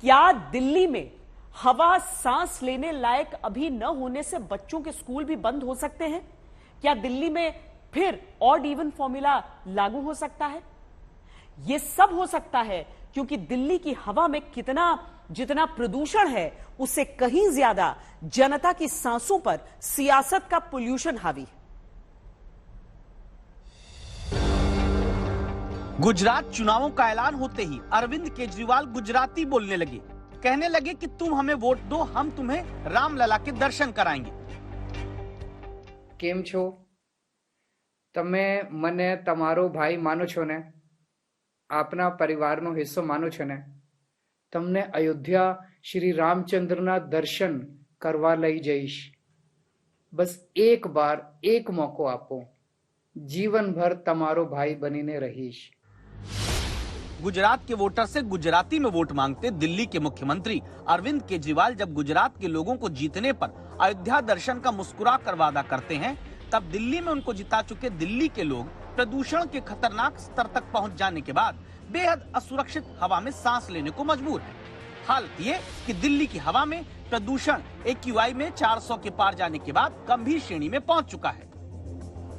क्या दिल्ली में हवा सांस लेने लायक अभी न होने से बच्चों के स्कूल भी बंद हो सकते हैं? क्या दिल्ली में फिर ऑड इवन फॉर्मूला लागू हो सकता है? यह सब हो सकता है क्योंकि दिल्ली की हवा में जितना प्रदूषण है उससे कहीं ज्यादा जनता की सांसों पर सियासत का पोल्यूशन हावी है। गुजरात चुनावों का ऐलान होते ही अरविंद केजरीवाल गुजराती बोलने लगे। कहने लगे कि तुम हमें वोट दो, हम तुम्हें रामलला के दर्शन कराएंगे। केम छो? तमे मने तमारो भाई मानो छो ने? आपना परिवारनो हिस्सो मानो छो ने? तमने अयोध्या श्री रामचंद्रना दर्शन करवा लई जईश। बस एक बार एक मौको आपो, जीवन भर तमारो भाई बनीने रहीश। गुजरात के वोटर से गुजराती में वोट मांगते दिल्ली के मुख्यमंत्री अरविंद केजरीवाल जब गुजरात के लोगों को जीतने पर अयोध्या दर्शन का मुस्कुरा कर वादा करते हैं, तब दिल्ली में उनको जिता चुके दिल्ली के लोग प्रदूषण के खतरनाक स्तर तक पहुंच जाने के बाद बेहद असुरक्षित हवा में सांस लेने को मजबूर है। हालत ये कि दिल्ली की हवा में प्रदूषण AQI में 400 के पार जाने के बाद गंभीर श्रेणी में पहुंच चुका है।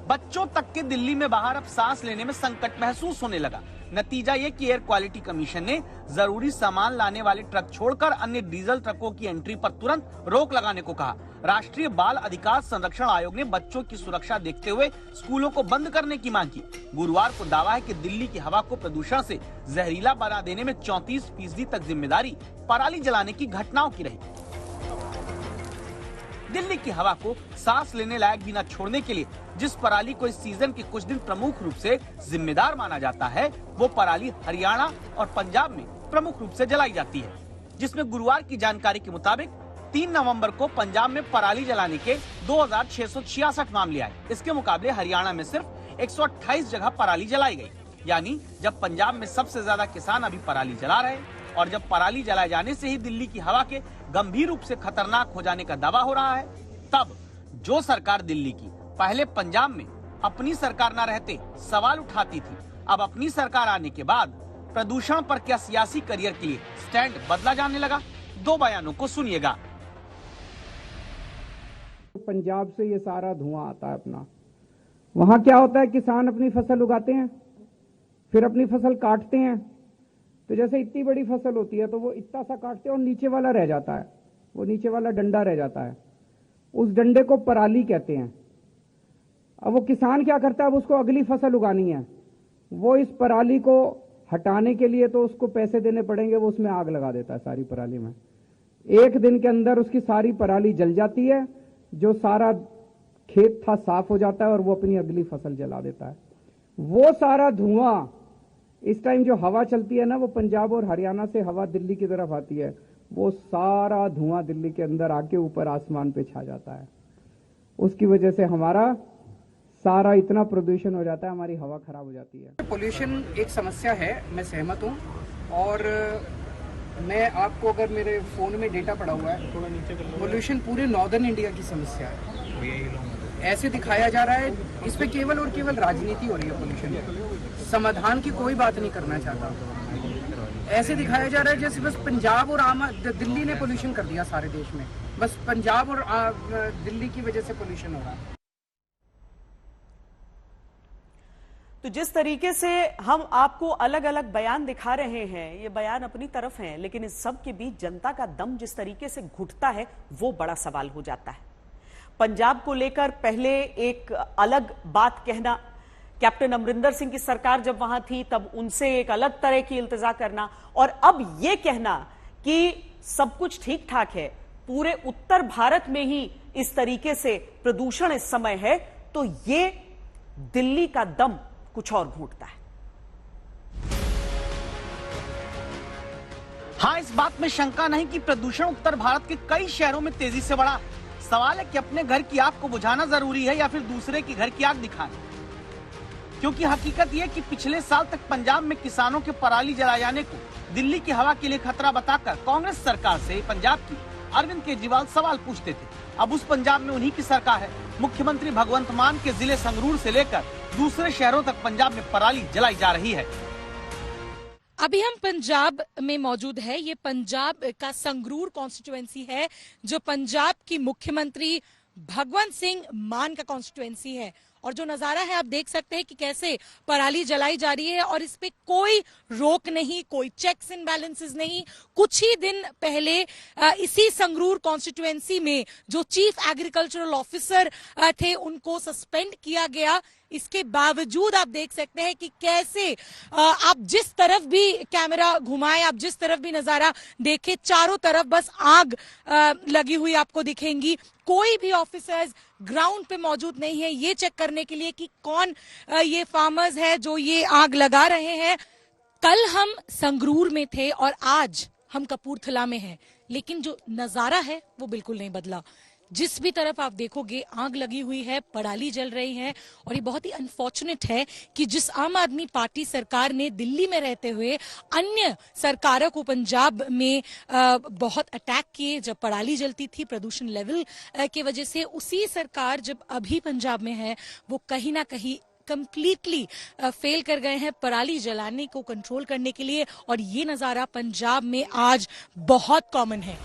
बच्चों तक के दिल्ली में बाहर अब सांस लेने में संकट महसूस होने लगा। नतीजा ये कि एयर क्वालिटी कमीशन ने जरूरी सामान लाने वाले ट्रक छोड़कर अन्य डीजल ट्रकों की एंट्री पर तुरंत रोक लगाने को कहा। राष्ट्रीय बाल अधिकार संरक्षण आयोग ने बच्चों की सुरक्षा देखते हुए स्कूलों को बंद करने की मांग की। गुरुवार को दावा है कि दिल्ली की हवा को प्रदूषण से जहरीला बना देने में 34% तक जिम्मेदारी पराली जलाने की घटनाओं की रही। दिल्ली की हवा को सांस लेने लायक भी न छोड़ने के लिए जिस पराली को इस सीजन के कुछ दिन प्रमुख रूप से जिम्मेदार माना जाता है, वो पराली हरियाणा और पंजाब में प्रमुख रूप से जलाई जाती है, जिसमें गुरुवार की जानकारी के मुताबिक 3 नवंबर को पंजाब में पराली जलाने के 2666 मामले आए। इसके मुकाबले हरियाणा में सिर्फ 128 जगह पराली जलाई गई। यानी जब पंजाब में सबसे ज्यादा किसान अभी पराली जला रहे और जब पराली जलाए जाने से ही दिल्ली की हवा के गंभीर रूप से खतरनाक हो जाने का दावा हो रहा है, तब जो सरकार दिल्ली की पहले पंजाब में अपनी सरकार न रहते सवाल उठाती थी, अब अपनी सरकार आने के बाद प्रदूषण पर क्या सियासी करियर के लिए स्टैंड बदला जाने लगा? 2 बयानों को सुनिएगा। पंजाब से ये सारा धुआं आता है अपना, वहां क्या होता है, किसान अपनी फसल उगाते हैं, फिर अपनी फसल काटते हैं, तो जैसे इतनी बड़ी फसल होती है तो वो इतना सा काटते हैं और नीचे वाला रह जाता है, वो नीचे वाला डंडा रह जाता है, उस डंडे को पराली कहते हैं। अब वो किसान क्या करता है, अब उसको अगली फसल उगानी है, वो इस पराली को हटाने के लिए तो उसको पैसे देने पड़ेंगे, वो उसमें आग लगा देता है सारी पराली में। 1 दिन के अंदर उसकी सारी पराली जल जाती है, जो सारा खेत था साफ हो जाता है और वो अपनी अगली फसल जला देता है। वो सारा धुआं इस टाइम जो हवा चलती है ना, वो पंजाब और हरियाणा से हवा दिल्ली की तरफ आती है, वो सारा धुआं दिल्ली के अंदर आके ऊपर आसमान पे छा जाता है। उसकी वजह से हमारा सारा इतना प्रदूषण हो जाता है, हमारी हवा खराब हो जाती है। पोल्यूशन एक समस्या है, मैं सहमत हूँ। और मैं आपको, अगर मेरे फोन में डेटा पड़ा हुआ है, थोड़ा नीचे कर लो, पोल्यूशन पूरे नॉर्दर्न इंडिया की समस्या है। ऐसे दिखाया जा रहा है, इस पे केवल और केवल राजनीति हो रही है। पोल्यूशन समाधान की कोई बात नहीं करना चाहता। ऐसे दिखाया जा रहा है जैसे बस पंजाब और दिल्ली ने पोल्यूशन कर दिया सारे देश में, बस पंजाब और दिल्ली की वजह से पोल्यूशन हो रहा है। तो जिस तरीके से हम आपको अलग अलग बयान दिखा रहे हैं, ये बयान अपनी तरफ हैं, लेकिन इस सब के बीच जनता का दम जिस तरीके से घुटता है वो बड़ा सवाल हो जाता है। पंजाब को लेकर पहले एक अलग बात कहना, कैप्टन अमरिंदर सिंह की सरकार जब वहां थी तब उनसे एक अलग तरह की इल्तिजा करना, और अब ये कहना कि सब कुछ ठीक ठाक है, पूरे उत्तर भारत में ही इस तरीके से प्रदूषण इस समय है, तो ये दिल्ली का दम कुछ और घूटता है। हाँ, इस बात में शंका नहीं कि प्रदूषण उत्तर भारत के कई शहरों में तेजी से बढ़ा। सवाल है कि अपने घर की आग को बुझाना जरूरी है या फिर दूसरे की घर की आग दिखाना, क्योंकि हकीकत यह कि पिछले साल तक पंजाब में किसानों के पराली जलाए जाने को दिल्ली की हवा के लिए खतरा बताकर कांग्रेस सरकार से पंजाब की अरविंद केजरीवाल सवाल पूछते थे। अब उस पंजाब में उन्हीं की सरकार है। मुख्यमंत्री भगवंत मान के जिले संगरूर से लेकर दूसरे शहरों तक पंजाब में पराली जलाई जा रही है। अभी हम पंजाब में मौजूद है। ये पंजाब का संगरूर कॉन्स्टिट्यूएंसी है जो पंजाब की मुख्यमंत्री भगवंत सिंह मान का कॉन्स्टिट्यूएंसी है। और जो नजारा है आप देख सकते हैं कि कैसे पराली जलाई जा रही है और इस पे कोई रोक नहीं, कोई चेक्स एंड बैलेंसेस नहीं। कुछ ही दिन पहले इसी संगरूर कॉन्स्टिट्यूएंसी में जो चीफ एग्रीकल्चरल ऑफिसर थे उनको सस्पेंड किया गया। इसके बावजूद आप देख सकते हैं कि कैसे आप जिस तरफ भी कैमरा घुमाएं, आप जिस तरफ भी नजारा देखें, चारों तरफ बस आग लगी हुई आपको दिखेंगी। कोई भी ऑफिसर्स ग्राउंड पे मौजूद नहीं है ये चेक करने के लिए कि कौन ये फार्मर्स है जो ये आग लगा रहे हैं। कल हम संगरूर में थे और आज हम कपूरथला में हैं, लेकिन जो नजारा है वो बिल्कुल नहीं बदला। जिस भी तरफ आप देखोगे आग लगी हुई है, पराली जल रही है। और ये बहुत ही अनफॉर्चुनेट है कि जिस आम आदमी पार्टी सरकार ने दिल्ली में रहते हुए अन्य सरकारों को पंजाब में बहुत अटैक किए जब पराली जलती थी प्रदूषण लेवल की वजह से, उसी सरकार जब अभी पंजाब में है वो कहीं ना कहीं कंप्लीटली फेल कर गए हैं पराली जलाने को कंट्रोल करने के लिए। और ये नजारा पंजाब में आज बहुत कॉमन है।